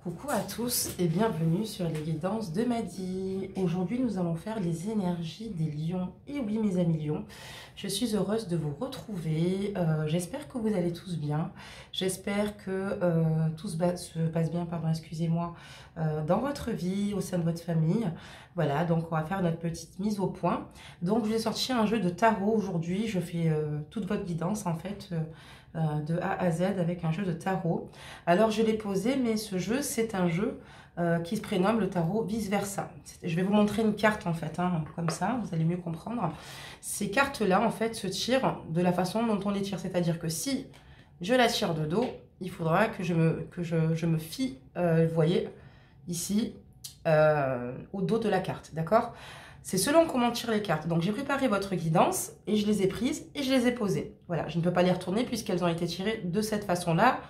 Coucou à tous et bienvenue sur les guidances de Madi. Aujourd'hui, nous allons faire les énergies des lions. Et oui, mes amis lions, je suis heureuse de vous retrouver. J'espère que vous allez tous bien. J'espère que tout se passe bien, pardon, excusez-moi, dans votre vie, au sein de votre famille. Voilà, donc on va faire notre petite mise au point. Donc, je vais sortir un jeu de tarot aujourd'hui. Je fais toute votre guidance en fait. De A à Z avec un jeu de tarot. Alors je l'ai posé, mais ce jeu c'est un jeu qui se prénomme le tarot vice versa. Je vais vous montrer une carte en fait, hein, comme ça vous allez mieux comprendre. Ces cartes là en fait se tirent de la façon dont on les tire, c'est-à-dire que si je la tire de dos, il faudra que je me fie, vous voyez ici, au dos de la carte, d'accord? C'est selon comment on tire les cartes. Donc, j'ai préparé votre guidance et je les ai prises et je les ai posées. Voilà, je ne peux pas les retourner puisqu'elles ont été tirées de cette façon-là.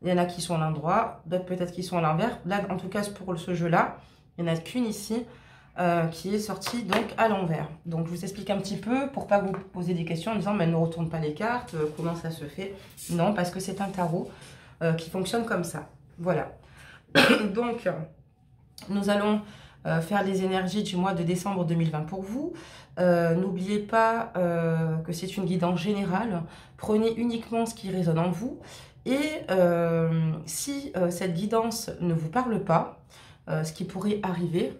Il y en a qui sont à l'endroit, d'autres peut-être qui sont à l'envers. Là, en tout cas, pour ce jeu-là, il n'y en a qu'une ici qui est sortie donc à l'envers. Donc, je vous explique un petit peu pour pas vous poser des questions en disant « mais elle ne retourne pas les cartes, comment ça se fait ?» Non, parce que c'est un tarot qui fonctionne comme ça. Voilà. Donc, nous allons faire les énergies du mois de décembre 2020 pour vous. N'oubliez pas que c'est une guidance générale. Prenez uniquement ce qui résonne en vous. Et si cette guidance ne vous parle pas, ce qui pourrait arriver,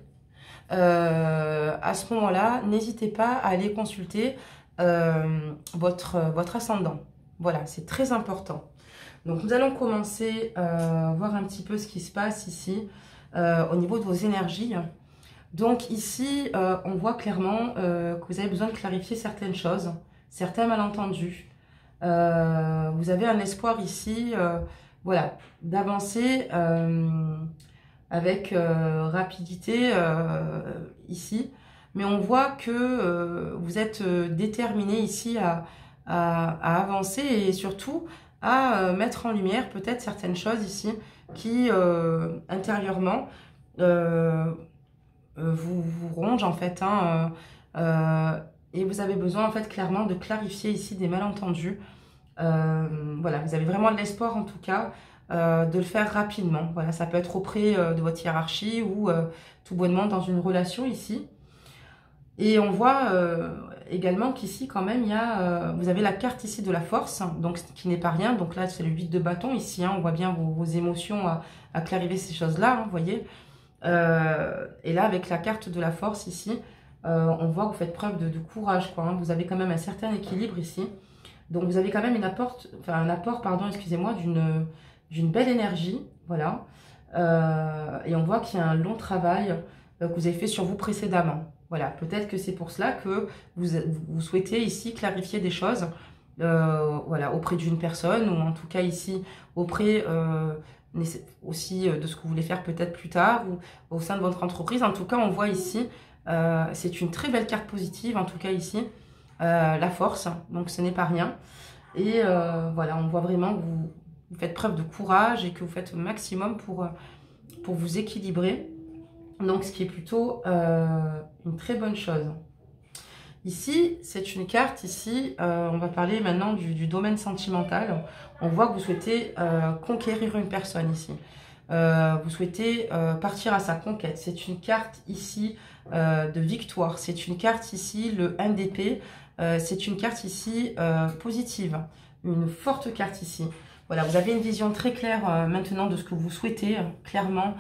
à ce moment-là, n'hésitez pas à aller consulter votre ascendant. Voilà, c'est très important. Donc, nous allons commencer à voir un petit peu ce qui se passe ici. Au niveau de vos énergies. Donc ici, on voit clairement que vous avez besoin de clarifier certaines choses, certains malentendus. Vous avez un espoir ici, voilà, d'avancer avec rapidité ici. Mais on voit que vous êtes déterminé ici à avancer et surtout à mettre en lumière peut-être certaines choses ici qui intérieurement vous ronge en fait, hein, et vous avez besoin en fait clairement de clarifier ici des malentendus. Voilà, vous avez vraiment de l'espoir en tout cas de le faire rapidement. Voilà, ça peut être auprès de votre hiérarchie ou tout bonnement dans une relation ici. Et on voit également qu'ici quand même il y a, vous avez la carte ici de la force, donc qui n'est pas rien. Donc là c'est le 8 de bâton ici, hein, on voit bien vos émotions à clarifier ces choses-là, hein, vous voyez. Et là avec la carte de la force ici, on voit que vous faites preuve de courage, quoi, hein. Vous avez quand même un certain équilibre ici. Donc vous avez quand même un apport, pardon, excusez-moi, d'une belle énergie, voilà. Et on voit qu'il y a un long travail que vous avez fait sur vous précédemment. Voilà, peut-être que c'est pour cela que vous souhaitez ici clarifier des choses, voilà, auprès d'une personne, ou en tout cas ici auprès aussi de ce que vous voulez faire peut-être plus tard, ou au sein de votre entreprise. En tout cas, on voit ici, c'est une très belle carte positive, en tout cas ici, la force, donc ce n'est pas rien. Et voilà, on voit vraiment que vous faites preuve de courage et que vous faites le maximum pour vous équilibrer. Donc, ce qui est plutôt une très bonne chose. Ici, c'est une carte, ici, on va parler maintenant du domaine sentimental. On voit que vous souhaitez conquérir une personne ici. Vous souhaitez partir à sa conquête. C'est une carte ici de victoire. C'est une carte ici, le 1 d'épée. C'est une carte ici positive. Une forte carte ici. Voilà, vous avez une vision très claire maintenant de ce que vous souhaitez, clairement,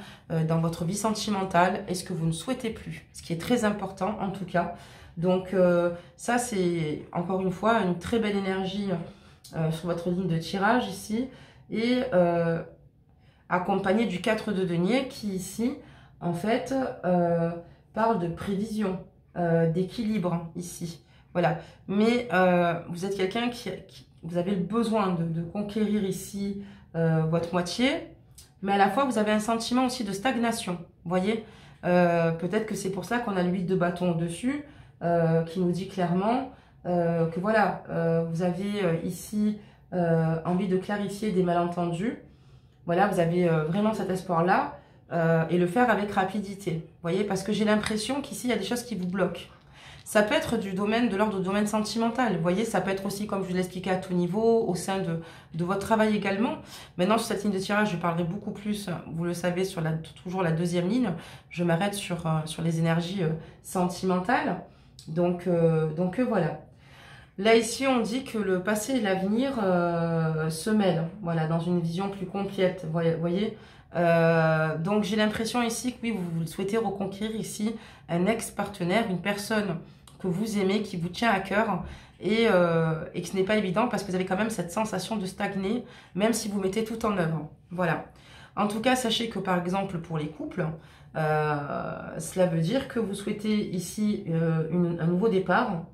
dans votre vie sentimentale et ce que vous ne souhaitez plus. Ce qui est très important, en tout cas. Donc, ça, c'est, encore une fois, une très belle énergie sur votre ligne de tirage, ici. Et accompagné du 4 de denier, qui, ici, en fait, parle de prévision, d'équilibre, ici. Voilà. Mais vous êtes quelqu'un qui vous avez le besoin de conquérir ici votre moitié, mais à la fois vous avez un sentiment aussi de stagnation. Vous voyez, peut-être que c'est pour ça qu'on a le 8 de bâton au-dessus, qui nous dit clairement que voilà, vous avez ici envie de clarifier des malentendus. Voilà, vous avez vraiment cet espoir-là et le faire avec rapidité. Vous voyez, parce que j'ai l'impression qu'ici il y a des choses qui vous bloquent. Ça peut être de l'ordre du domaine sentimental. Vous voyez, ça peut être aussi, comme je vous l'ai expliqué, à tout niveau, au sein de votre travail également. Maintenant, sur cette ligne de tirage, je parlerai beaucoup plus, vous le savez, sur toujours la deuxième ligne. Je m'arrête sur les énergies sentimentales. Donc voilà. Là, ici, on dit que le passé et l'avenir se mêlent, voilà, dans une vision plus complète, vous voyez. Donc, j'ai l'impression ici que oui, vous souhaitez reconquérir ici un ex-partenaire, une personne que vous aimez, qui vous tient à cœur, et que ce n'est pas évident parce que vous avez quand même cette sensation de stagner, même si vous mettez tout en œuvre. Voilà. En tout cas, sachez que par exemple, pour les couples, cela veut dire que vous souhaitez ici un nouveau départ,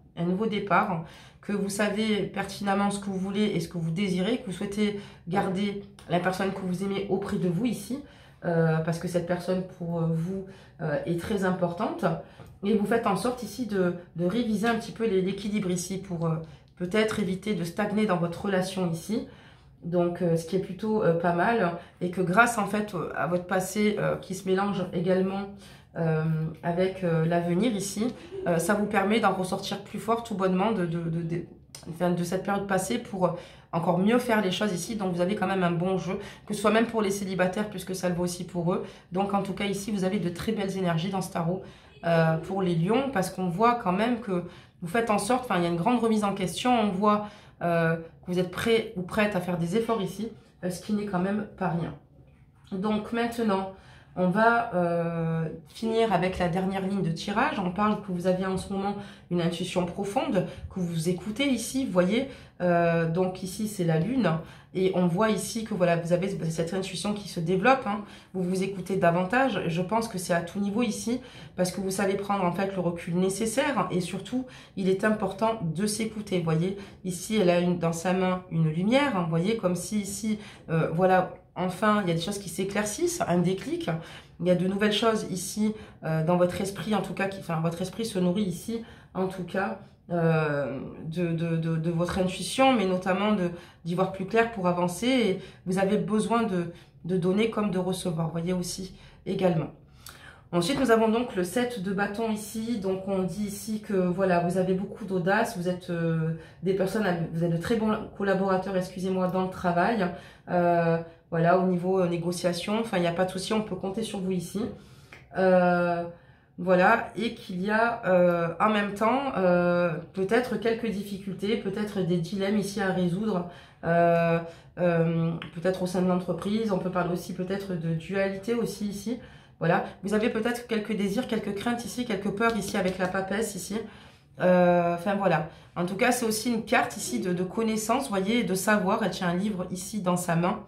que vous savez pertinemment ce que vous voulez et ce que vous désirez, que vous souhaitez garder la personne que vous aimez auprès de vous ici, parce que cette personne pour vous est très importante. Et vous faites en sorte ici de réviser un petit peu l'équilibre ici pour peut-être éviter de stagner dans votre relation ici. Donc, ce qui est plutôt pas mal. Et que grâce en fait à votre passé qui se mélange également avec l'avenir ici, ça vous permet d'en ressortir plus fort tout bonnement de cette période passée pour encore mieux faire les choses ici. Donc vous avez quand même un bon jeu, que ce soit même pour les célibataires puisque ça le vaut aussi pour eux. Donc en tout cas ici vous avez de très belles énergies dans ce tarot pour les lions, parce qu'on voit quand même que vous faites en sorte, enfin il y a une grande remise en question, on voit que vous êtes prêt ou prête à faire des efforts ici, ce qui n'est quand même pas rien. Donc maintenant, on va finir avec la dernière ligne de tirage. On parle que vous avez en ce moment une intuition profonde, que vous écoutez ici, vous voyez. Donc ici, c'est la lune. Et on voit ici que voilà, vous avez cette intuition qui se développe. Hein. Vous vous écoutez davantage. Je pense que c'est à tout niveau ici, parce que vous savez prendre en fait le recul nécessaire. Et surtout, il est important de s'écouter. Vous voyez, ici, elle a dans sa main une lumière. Hein, vous voyez, comme si ici, voilà... Enfin, il y a des choses qui s'éclaircissent, un déclic. Il y a de nouvelles choses ici dans votre esprit, en tout cas, votre esprit se nourrit ici, en tout cas, de votre intuition, mais notamment d'y voir plus clair pour avancer. Et vous avez besoin de donner comme de recevoir, vous voyez aussi également. Ensuite, nous avons donc le 7 de bâton ici. Donc, on dit ici que voilà, vous avez beaucoup d'audace, vous êtes des personnes, vous êtes de très bons collaborateurs, excusez-moi, dans le travail. Voilà, au niveau négociation, enfin, il n'y a pas de souci, on peut compter sur vous ici. Voilà, et qu'il y a en même temps peut-être quelques difficultés, peut-être des dilemmes ici à résoudre, peut-être au sein de l'entreprise. On peut parler aussi peut-être de dualité aussi ici. Voilà, vous avez peut-être quelques désirs, quelques craintes ici, quelques peurs ici avec la papesse ici. Enfin voilà, en tout cas c'est aussi une carte ici de connaissance, vous voyez, de savoir. Elle tient un livre ici dans sa main.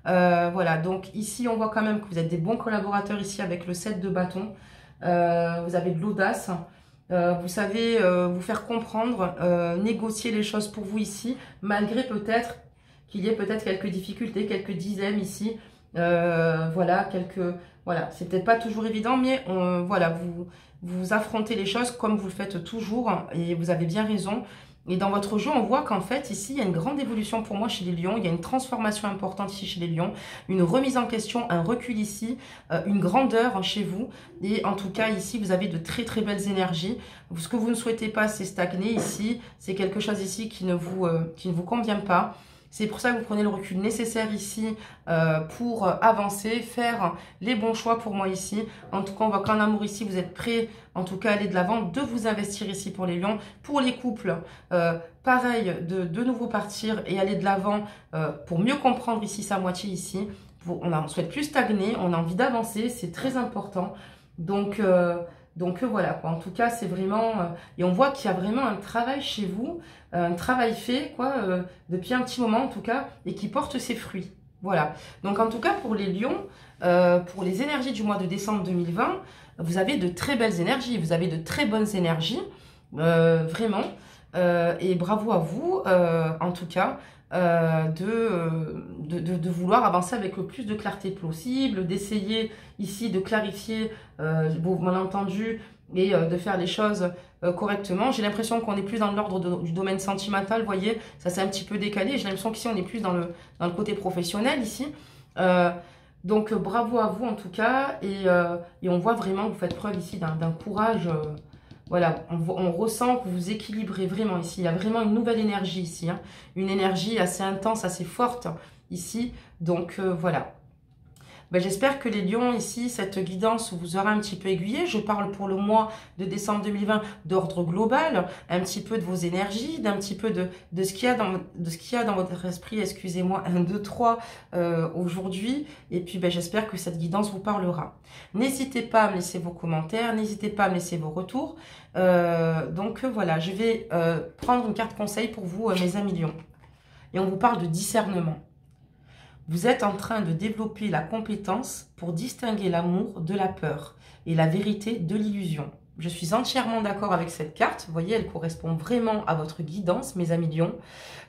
Voilà, donc ici on voit quand même que vous êtes des bons collaborateurs ici avec le 7 de bâton. Vous avez de l'audace, vous savez vous faire comprendre, négocier les choses pour vous ici, malgré peut-être qu'il y ait peut-être quelques difficultés, quelques dilemmes ici. Voilà, voilà, c'est peut-être pas toujours évident, mais voilà, vous affrontez les choses comme vous le faites toujours, et vous avez bien raison. Et dans votre jeu, on voit qu'en fait, ici, il y a une grande évolution pour moi chez les lions. Il y a une transformation importante ici chez les lions, une remise en question, un recul ici, une grandeur chez vous. Et en tout cas, ici, vous avez de très très belles énergies. Ce que vous ne souhaitez pas, c'est stagner ici. C'est quelque chose ici qui ne vous convient pas. C'est pour ça que vous prenez le recul nécessaire ici pour avancer, faire les bons choix pour moi ici. En tout cas, on voit qu'en amour ici, vous êtes prêts, en tout cas, à aller de l'avant, de vous investir ici pour les lions. Pour les couples, pareil, de nouveau partir et aller de l'avant pour mieux comprendre ici sa moitié ici. On ne souhaite plus stagner, on a envie d'avancer, c'est très important. Donc voilà, quoi. En tout cas, c'est vraiment... et on voit qu'il y a vraiment un travail chez vous, un travail fait, quoi, depuis un petit moment en tout cas, et qui porte ses fruits. Voilà. Donc en tout cas, pour les lions, pour les énergies du mois de décembre 2020, vous avez de très belles énergies, vous avez de très bonnes énergies, vraiment. Et bravo à vous, en tout cas, de vouloir avancer avec le plus de clarté possible, d'essayer ici de clarifier vos malentendus et de faire les choses correctement. J'ai l'impression qu'on est plus dans l'ordre du domaine sentimental, vous voyez, ça s'est un petit peu décalé. J'ai l'impression qu'ici on est plus dans le côté professionnel ici. Donc bravo à vous en tout cas, et on voit vraiment que vous faites preuve ici d'un courage Voilà, on ressent que vous équilibrez vraiment ici. Il y a vraiment une nouvelle énergie ici, hein. Une énergie assez intense, assez forte ici. Donc voilà. Ben, j'espère que les lions ici, cette guidance vous aura un petit peu aiguillé. Je parle pour le mois de décembre 2020 d'ordre global, un petit peu de vos énergies, d'un petit peu de ce qu'il y a dans votre esprit, excusez-moi, 1, 2, 3 aujourd'hui. Et puis ben, j'espère que cette guidance vous parlera. N'hésitez pas à me laisser vos commentaires, n'hésitez pas à me laisser vos retours. Donc voilà, je vais prendre une carte conseil pour vous, mes amis lions. Et on vous parle de discernement. Vous êtes en train de développer la compétence pour distinguer l'amour de la peur et la vérité de l'illusion. Je suis entièrement d'accord avec cette carte. Vous voyez, elle correspond vraiment à votre guidance, mes amis lions.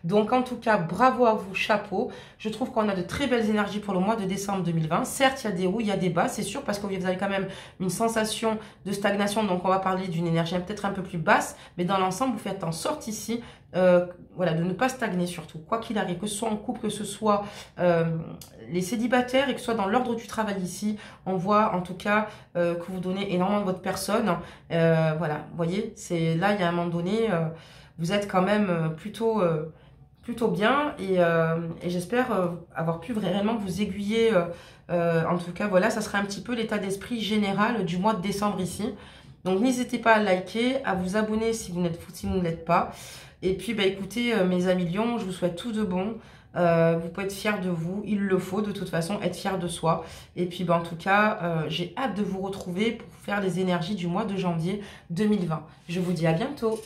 Donc, en tout cas, bravo à vous, chapeau. Je trouve qu'on a de très belles énergies pour le mois de décembre 2020. Certes, il y a des hauts, il y a des bas, c'est sûr, parce que vous avez quand même une sensation de stagnation. Donc, on va parler d'une énergie peut-être un peu plus basse. Mais dans l'ensemble, vous faites en sorte ici voilà, de ne pas stagner surtout, quoi qu'il arrive, que ce soit en couple, que ce soit les célibataires et que ce soit dans l'ordre du travail ici, on voit en tout cas que vous donnez énormément de votre personne. Voilà, vous voyez, c'est là, il y a un moment donné, vous êtes quand même plutôt bien et j'espère avoir pu réellement vous aiguiller. En tout cas, voilà, ça sera un petit peu l'état d'esprit général du mois de décembre ici. Donc, n'hésitez pas à liker, à vous abonner si vous ne l'êtes pas. Et puis, bah, écoutez, mes amis lions, je vous souhaite tout de bon. Vous pouvez être fiers de vous, il le faut de toute façon, être fier de soi. Et puis, bah, en tout cas, j'ai hâte de vous retrouver pour faire les énergies du mois de janvier 2020. Je vous dis à bientôt.